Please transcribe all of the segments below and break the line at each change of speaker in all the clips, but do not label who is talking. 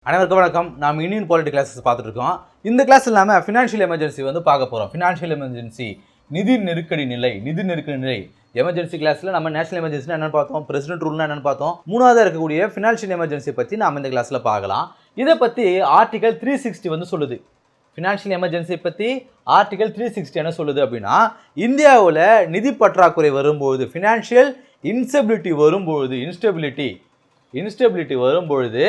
அனைவருக்கும் வணக்கம். நாம் இந்தியன் பாலிட்டி கிளாஸஸ் பார்த்துட்டு இருக்கோம். இந்த கிளாஸ் இல்லாமல் ஃபினான்ஷியல் எமர்ஜென்சி வந்து பார்க்க போகிறோம். ஃபினான்ஷியல் எமர்ஜென்சி நிதி நெருக்கடி நிலை எமர்ஜென்சி கிளாஸில் நம்ம நேஷனல் எமர்ஜென்சினா என்னென்னு பார்த்தோம், பிரசிடென்ட் ரூல்னா என்னென்னு பார்த்தோம். மூணாவதாக இருக்கக்கூடிய ஃபினான்ஷியல் எமர்ஜென்சி பற்றி நாம் இந்த கிளாஸில் பார்க்கலாம். இதை பற்றி ஆர்டிகல் 360 வந்து சொல்லுது. ஃபினான்ஷியல் எமர்ஜென்சி பற்றி ஆர்டிகல் 360 என்ன சொல்லுது அப்படின்னா, இந்தியாவில் நிதி பற்றாக்குறை வரும்போது, ஃபினான்ஷியல் இன்ஸ்டெபிலிட்டி வரும்பொழுது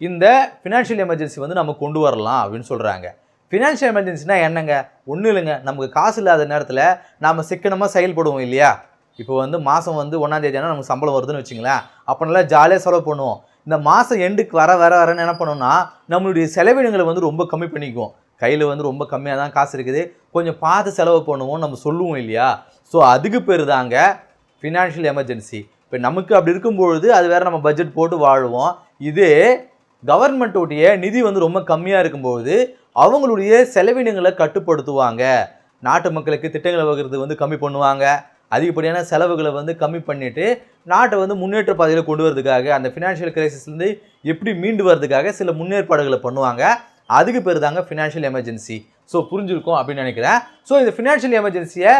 இந்த ஃபினான்ஷியல் எமர்ஜென்சி வந்து நம்ம கொண்டு வரலாம் அப்படின்னு சொல்கிறாங்க. ஃபினான்ஷியல் எமர்ஜென்சினா என்னங்க? ஒன்றும் இல்லைங்க, நமக்கு காசு இல்லாத நேரத்தில் நாம் சிக்கனமாக செயல்படுவோம் இல்லையா? இப்போ வந்து மாதம் வந்து 1ஆம் தேதி ஆனால் நமக்கு சம்பளம் வருதுன்னு வச்சுங்களேன். அப்போ நல்லா ஜாலியாக செலவு பண்ணுவோம். இந்த மாதம் எண்டுக்கு வரன்னு என்ன பண்ணோம்னா, நம்மளுடைய செலவினங்களை வந்து ரொம்ப கம்மி பண்ணிக்குவோம். கையில் வந்து ரொம்ப கம்மியாக தான் காசு இருக்குது, கொஞ்சம் பார்த்து செலவு பண்ணுவோம் நம்ம சொல்லுவோம் இல்லையா? ஸோ அதுக்கு பேர் தாங்க ஃபினான்ஷியல் எமர்ஜென்சி. இப்போ நமக்கு அப்படி இருக்கும்பொழுது அது வேறு, நம்ம பட்ஜெட் போட்டு வாழுவோம். இதே கவர்மெண்ட்டுடைய நிதி வந்து ரொம்ப கம்மியாக இருக்கும்போது அவங்களுடைய செலவினங்களை கட்டுப்படுத்துவாங்க. நாட்டு மக்களுக்கு திட்டங்களை வகுறது வந்து கம்மி பண்ணுவாங்க. அதிகப்படியான செலவுகளை வந்து கம்மி பண்ணிவிட்டு நாட்டை வந்து முன்னேற்ற பாதையில் கொண்டு வரதுக்காக, அந்த ஃபினான்ஷியல் கிரைசிஸ்லேருந்து எப்படி மீண்டு வரதுக்காக சில முன்னேற்பாடுகளை பண்ணுவாங்க. அதுக்கு பேர் தாங்க ஃபினான்ஷியல் எமர்ஜென்சி. ஸோ புரிஞ்சிருக்கும் அப்படின்னு நினைக்கிறேன். ஸோ இந்த ஃபினான்ஷியல் எமர்ஜென்சியை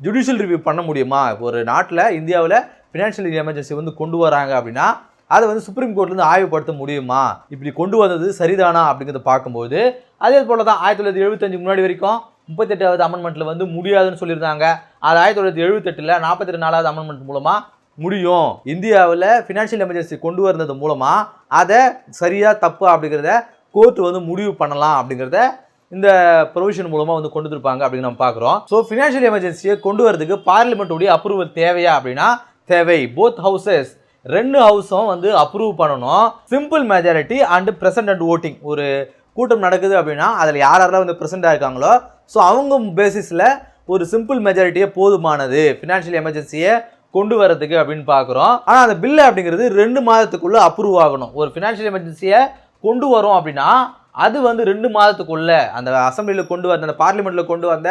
ஜுடிஷியல் ரிவ்யூ பண்ண முடியுமா? ஒரு நாட்டில், இந்தியாவில் ஃபினான்ஷியல் எமர்ஜென்சி வந்து கொண்டு வராங்க அப்படின்னா அதை வந்து சுப்ரீம் கோர்ட்லேருந்து ஆய்வுப்படுத்த முடியுமா? இப்படி கொண்டு வந்தது சரிதானா அப்படிங்கிறத பார்க்கும்போது அதே போல் தான் 1975 முன்னாடி வரைக்கும் 38வது அமெண்ட்மெண்ட்டில் வந்து முடியாதுன்னு சொல்லியிருந்தாங்க. அது 1978 44வது அமெண்ட்மெண்ட் மூலமாக முடியும். இந்தியாவில் ஃபினான்ஷியல் எமர்ஜென்சி கொண்டு வந்தது மூலமாக அதை சரியாக தப்பு அப்படிங்கிறத கோர்ட் வந்து முடிவு பண்ணலாம் அப்படிங்கிறத இந்த ப்ரொவிஷன் மூலமாக வந்து கொண்டு வந்துருப்பாங்க அப்படின்னு நம்ம பார்க்குறோம். ஸோ ஃபினான்ஷியல் எமர்ஜென்சியை கொண்டு வரதுக்கு பார்லிமெண்ட்டுடைய அப்ரூவல் தேவையா அப்படின்னா தேவை. போத் ஹவுசஸ், 2 ஹவுஸும் வந்து அப்ரூவ் பண்ணணும். Simple majority and present and voting. ஒரு கூட்டம் நடக்குது அப்படின்னா அதில் யாரெல்லாம் வந்து ப்ரெசென்ட்டாக இருக்காங்களோ ஸோ அவங்க பேசிஸில் ஒரு சிம்பிள் மெஜாரிட்டியே போதுமானது ஃபினான்ஷியல் எமர்ஜென்சியை கொண்டு வரதுக்கு அப்படின்னு பார்க்குறோம். ஆனால் அந்த பில்லு அப்படிங்கிறது 2 மாதத்துக்குள்ளே அப்ரூவ் ஆகணும். ஒரு ஃபினான்ஷியல் எமர்ஜென்சியை கொண்டு வரோம் அப்படின்னா அது வந்து 2 மாதத்துக்குள்ளே, அந்த அசம்பிளியில் கொண்டு வந்த, அந்த பார்லிமெண்ட்டில் கொண்டு வந்த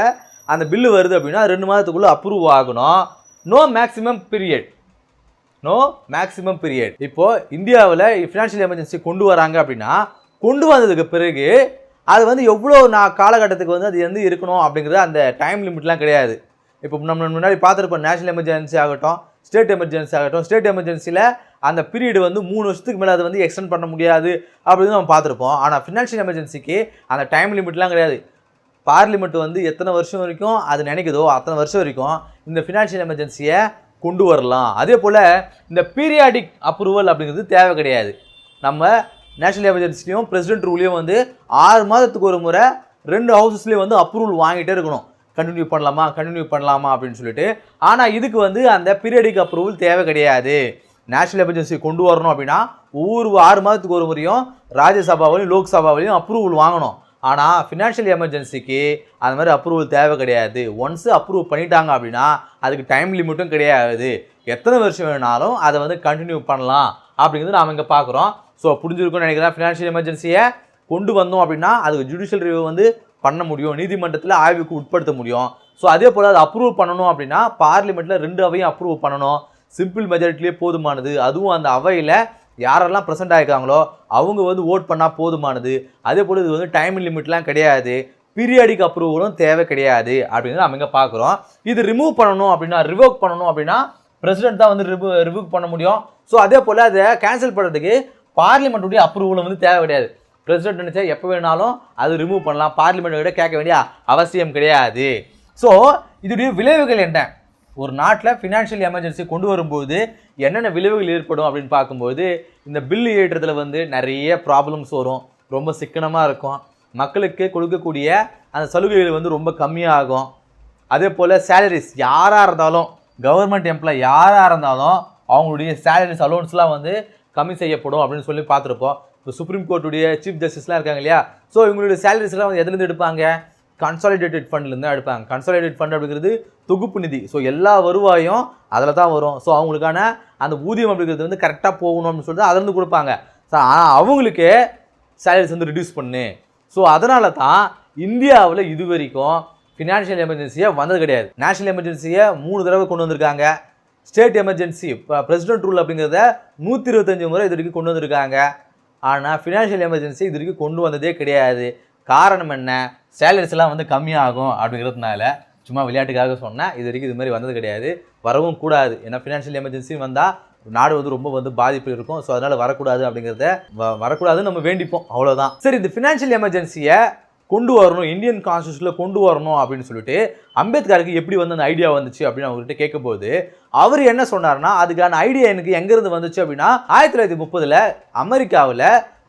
அந்த பில்லு வருது அப்படின்னா 2 மாதத்துக்குள்ளே அப்ரூவ் ஆகணும். No maximum period. இப்போ இந்தியாவில் ஃபினான்ஷியல் எமர்ஜென்சி கொண்டு வராங்க அப்படின்னா கொண்டு வந்ததுக்கு பிறகு அது வந்து எவ்வளோ காலகட்டத்துக்கு வந்து அது வந்து இருக்கணும் அப்படிங்கிறது அந்த டைம் லிமிட்லாம் கிடையாது. இப்போ நம்ம முன்னாடி பார்த்துருப்போம், நேஷனல் எமர்ஜென்சி ஆகட்டும், ஸ்டேட் எமர்ஜென்சி ஆகட்டும். ஸ்டேட் எமர்ஜென்சியில் அந்த பீரியடு வந்து 3 வருஷத்துக்கு மேலே அதை வந்து எக்ஸ்டெண்ட் பண்ண முடியாது அப்படின்னு நம்ம பார்த்துருப்போம். ஆனால் ஃபினான்ஷியல் எமர்ஜென்சிக்கு அந்த டைம் லிமிட்லாம் கிடையாது. பார்லிமெண்ட் வந்து எத்தனை வருஷம் வரைக்கும் அது நினைக்குதோ அத்தனை வருஷம் வரைக்கும் இந்த ஃபினான்ஷியல் எமர்ஜென்சியை கொண்டு வரலாம். அதே போல் இந்த பீரியாடிக் அப்ரூவல் அப்படிங்கிறது தேவை கிடையாது. நம்ம நேஷனல் எமர்ஜென்சிலையும் பிரசிடென்ட் ரூலையும் வந்து 6 மாதத்துக்கு ஒரு முறை 2 ஹவுசஸ்லேயும் வந்து அப்ரூவல் வாங்கிட்டே இருக்கணும். கண்டினியூ பண்ணலாமா அப்படின்னு சொல்லிட்டு. ஆனால் இதுக்கு வந்து அந்த பீரியாடிக் அப்ரூவல் தேவை கிடையாது. நேஷனல் எமர்ஜென்சி கொண்டு வரணும் அப்படின்னா ஒவ்வொரு 6 மாதத்துக்கு ஒரு முறையும் ராஜ்யசபாவிலையும் லோக்சபாவிலையும் அப்ரூவல் வாங்கணும். ஆனால் ஃபினான்ஷியல் எமர்ஜென்சிக்கு அந்த மாதிரி அப்ரூவல் தேவை கிடையாது. ஒன்ஸ் அப்ரூவ் பண்ணிட்டாங்க அப்படின்னா அதுக்கு டைம் லிமிட்டும் கிடையாது. எத்தனை வருஷம் வேணாலும் அதை வந்து கண்டினியூ பண்ணலாம் அப்படிங்கிறது நாம் இங்கே பார்க்குறோம். ஸோ புரிஞ்சிருக்கும்னு நினைக்கிறேன். ஃபினான்ஷியல் எமர்ஜென்சியை கொண்டு வந்தோம் அப்படின்னா அதுக்கு ஜுடிஷியல் ரிவ்யூ வந்து பண்ண முடியும், நீதிமன்றத்தில் ஆய்வுக்கு உட்படுத்த முடியும். ஸோ அதே போல் அதை அப்ரூவ் பண்ணணும் அப்படின்னா பார்லிமெண்ட்டில் 2 அவையும் அப்ரூவ் பண்ணணும். சிம்பிள் மெஜாரிட்டிலே போதுமானது. அதுவும் அந்த அவையில் யாரெல்லாம் ப்ரெசென்ட் ஆகிருக்காங்களோ அவங்க வந்து ஓட் பண்ணால் போதுமானது. அதே போல் இது வந்து டைம் லிமிட்லாம் கிடையாது. பீரியாடிக் அப்ரூவலும் தேவை கிடையாது அப்படிங்கிறது நம்ம இங்கே பார்க்குறோம். இது ரிவோக் பண்ணணும் அப்படின்னா பிரசிடென்ட் தான் வந்து ரிவோக் பண்ண முடியும். ஸோ அதே போல் அதை கேன்சல் பண்ணுறதுக்கு பார்லிமெண்ட்டுடைய அப்ரூவலும் வந்து தேவை கிடையாது. பிரசிடென்ட் நினச்சா எப்போ வேணாலும் அது ரிமூவ் பண்ணலாம். பார்லிமெண்ட்டை கேட்க வேண்டிய அவசியம் கிடையாது. ஸோ இதோடைய விளைவுகள் என்ன? ஒரு நாட்டில் ஃபினான்ஷியல் எமர்ஜென்சி கொண்டு வரும்போது என்னென்ன விளைவுகள் ஏற்படும் அப்படின்னு பார்க்கும்போது, இந்த பில்லு ஏற்றத்தில் வந்து நிறைய ப்ராப்ளம்ஸ் வரும். ரொம்ப சிக்கனமாக இருக்கும். மக்களுக்கு கொடுக்கக்கூடிய அந்த சலுகைகள் வந்து ரொம்ப கம்மியாகும். அதே போல் சேலரிஸ், யாராக இருந்தாலும் கவர்மெண்ட் எம்ப்ளாய் யாராக இருந்தாலும் அவங்களுடைய சேலரிஸ் அலோன்ஸ்லாம் வந்து கம்மி செய்யப்படும் அப்படின்னு சொல்லி பார்த்துருப்போம். இப்போ சுப்ரீம் கோர்ட்டுடைய சீஃப் ஜஸ்டிஸ்லாம் இருக்காங்க இல்லையா? ஸோ இவங்களுடைய சேலரிஸ்லாம் வந்து எதுலேருந்து எடுப்பாங்க? கன்சாலிடேட்டட் ஃபண்ட்லேருந்து எடுப்பாங்க. கன்சாலிடேட் ஃபண்ட் அப்படிங்கிறது தொகுப்பு நிதி. ஸோ எல்லா வருவாயும் அதில் தான் வரும். ஸோ அவங்களுக்கான அந்த ஊதியம் அப்படிங்கிறது வந்து கரெக்டாக போகணும் அப்படின்னு சொல்லிட்டு அதிலேருந்து கொடுப்பாங்க. ஸோ ஆனால் அவங்களுக்கு சேலரிஸ் வந்து ரிடியூஸ் பண்ணு. ஸோ அதனால தான் இந்தியாவில் இது வரைக்கும் ஃபினான்ஷியல் எமர்ஜென்சியை வந்தது கிடையாது. நேஷனல் எமர்ஜென்சியை 3 தடவை கொண்டு வந்திருக்காங்க. ஸ்டேட் எமர்ஜென்சி பிரசிடென்ட் ரூல் அப்படிங்கிறத 125 முறை இது வரைக்கும் கொண்டு வந்திருக்காங்க. ஆனால் ஃபினான்ஷியல் எமர்ஜென்சி இது வரைக்கும் கொண்டு வந்ததே கிடையாது. காரணம் என்ன? சேலரிஸ்லாம் வந்து கம்மியாகும் அப்படிங்கிறதுனால சும்மா விளையாட்டுக்காக சொன்னேன். இது வரைக்கும் இது மாதிரி வந்தது கிடையாது, வரவும் கூடாது. ஏன்னா ஃபினான்ஷியல் எமர்ஜென்சி வந்தால் நாடு வந்து ரொம்ப வந்து பாதிப்பு இருக்கும். ஸோ அதனால் வரக்கூடாது அப்படிங்கிறத வரக்கூடாதுன்னு நம்ம வேண்டிப்போம், அவ்வளோதான். சரி, இந்த ஃபினான்ஷியல் எமர்ஜென்சியை கொண்டு வரணும், இந்தியன் கான்ஸ்டியூஷனில் கொண்டு வரணும் அப்படின்னு சொல்லிட்டு அம்பேத்கருக்கு எப்படி வந்து அந்த ஐடியா வந்துச்சு அப்படின்னு அவங்ககிட்ட கேட்கும்போது அவர் என்ன சொன்னார்னா, அதுக்கான ஐடியா எனக்கு எங்கேருந்து வந்துச்சு அப்படின்னா 1930 அமெரிக்காவில்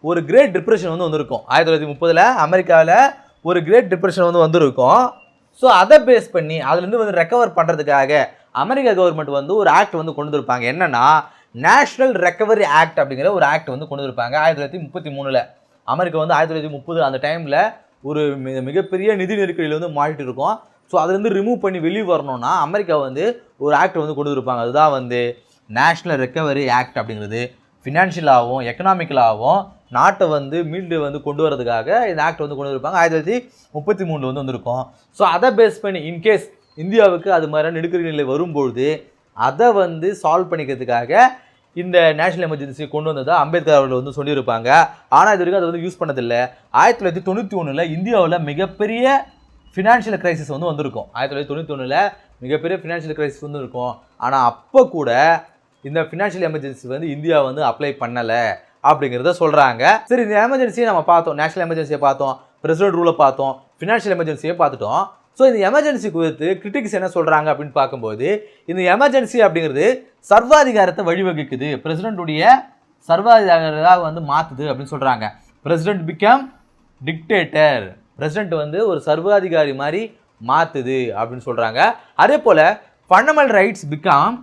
ஒரு கிரேட் டிப்ரெஷன் வந்து வந்திருக்கும். 1930 அமெரிக்காவில் ஒரு கிரேட் டிப்ரெஷன் வந்து வந்திருக்கும். ஸோ அதை பேஸ் பண்ணி அதுலேருந்து வந்து ரெக்கவர் பண்ணுறதுக்காக அமெரிக்க கவர்மெண்ட் வந்து ஒரு ஆக்ட் வந்து கொண்டு வந்திருப்பாங்க. என்னன்னா, நேஷனல் ரெக்கவரி ஆக்ட் அப்படிங்கிற ஒரு ஆக்ட் வந்து கொண்டு வந்திருப்பாங்க 1933. அமெரிக்கா வந்து 1930 அந்த டைமில் ஒரு மிகப்பெரிய நிதி நெருக்கடியில் வந்து மாட்டிட்டு இருக்கும். ஸோ அதுலேருந்து ரிமூவ் பண்ணி வெளியே வரணும்னா அமெரிக்கா வந்து ஒரு ஆக்ட் வந்து கொண்டு வந்திருப்பாங்க. அதுதான் வந்து நேஷ்னல் ரெக்கவரி ஆக்ட் அப்படிங்கிறது. ஃபினான்ஷியலாகவும் எக்கனாமிக்கலாகவும் நாட்டை வந்து மீண்டு வந்து கொண்டு வரதுக்காக இந்த ஆக்ட் வந்து கொண்டு வந்திருப்பாங்க. 1933 வந்து வந்திருக்கும். ஸோ அதை பேஸ் பண்ணி இன்கேஸ் இந்தியாவுக்கு அது மாதிரியான நெருக்கடி நிலை வரும்பொழுது அதை வந்து சால்வ் பண்ணிக்கிறதுக்காக இந்த நேஷனல் எமர்ஜென்சி கொண்டு வந்ததா அம்பேத்கர் அவர்கள் வந்து சொல்லியிருப்பாங்க. ஆனால் இது வரைக்கும் அதை வந்து யூஸ் பண்ணதில்லை. 1991 இந்தியாவில் மிகப்பெரிய ஃபினான்ஷியல் கிரைசிஸ் வந்து வந்திருக்கும். 1991 மிகப்பெரிய ஃபினான்ஷியல் கிரைசிஸ் வந்து இருக்கும். ஆனால் அப்போ கூட இந்த ஃபினான்ஷியல் எமர்ஜென்சி வந்து இந்தியா வந்து அப்ளை பண்ணலை அப்படிங்கிறத சொல்கிறாங்க. சரி, இந்த எமர்ஜென்சியை நம்ம பார்த்தோம், நேஷனல் எமர்ஜென்சியை பார்த்தோம், பிரசிடென்ட் ரூலை பார்த்தோம், ஃபினான்ஷியல் எமர்ஜென்சியை பார்த்துட்டோம். ஸோ இந்த எமர்ஜென்சி குறித்து கிரிட்டிக்ஸ் என்ன சொல்கிறாங்க அப்படின்னு பார்க்கும்போது இந்த எமர்ஜென்சி அப்படிங்கிறது சர்வாதிகாரத்தை வழிவகுக்குது, பிரசிடென்ட்டுடைய சர்வாதிகாரத்தை வந்து மாற்றுது அப்படின்னு சொல்கிறாங்க. பிரசிடென்ட் பிகம் டிக்டேட்டர், பிரசிடென்ட் வந்து ஒரு சர்வாதிகாரி மாதிரி மாற்றுது அப்படின்னு சொல்கிறாங்க. அதே போல் fundamental rights become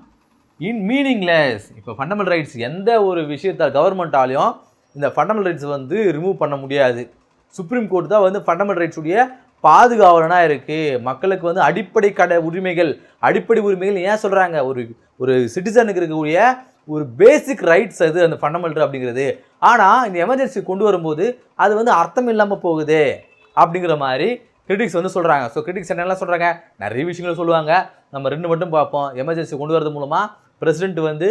in meaningless. இப்போ ஃபண்டமெண்டல் ரைட்ஸ் எந்த ஒரு விஷயத்தால் கவர்மெண்ட்டாலையும் இந்த ஃபண்டமெண்டல் ரைட்ஸ் வந்து ரிமூவ் பண்ண முடியாது. சுப்ரீம் கோர்ட் தான் வந்து ஃபண்டமெண்டல் ரைட்ஸுடைய பாதுகாவலனாக இருக்குது. மக்களுக்கு வந்து அடிப்படை உரிமைகள் ஏன் சொல்கிறாங்க, ஒரு சிட்டிசனுக்கு இருக்கக்கூடிய ஒரு பேசிக் ரைட்ஸ் அது அந்த ஃபண்டமெண்டல் அப்படிங்கிறது. ஆனால் இந்த எமர்ஜென்சி கொண்டு வரும்போது அது வந்து அர்த்தம் இல்லாமல் போகுது அப்படிங்கிற மாதிரி கிரிட்டிக்ஸ் வந்து சொல்கிறாங்க. ஸோ கிரிட்டிக்ஸ் என்னெல்லாம் சொல்கிறாங்க, நிறைய விஷயங்களை சொல்லுவாங்க. நம்ம ரெண்டு மட்டும் பார்ப்போம். எமர்ஜென்சி கொண்டு வரது மூலமாக பிரசிடென்ட் வந்து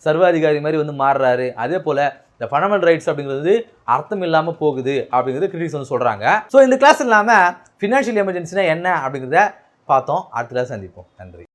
சர்வாதிகாரி மாதிரி வந்து மாறுறாரு. அதே போல் இந்த ஃபண்டமெண்டல் ரைட்ஸ் அப்படிங்கிறது அர்த்தம் இல்லாமல் போகுது அப்படிங்கிறது கிரிட்டிக்ஸ் வந்து சொல்கிறாங்க. ஸோ இந்த கிளாஸ் இல்லாமல் ஃபினான்ஷியல் எமர்ஜென்சினா என்ன அப்படிங்கிறத பார்த்தோம். அடுத்த கிளாஸ் சந்திப்போம். நன்றி.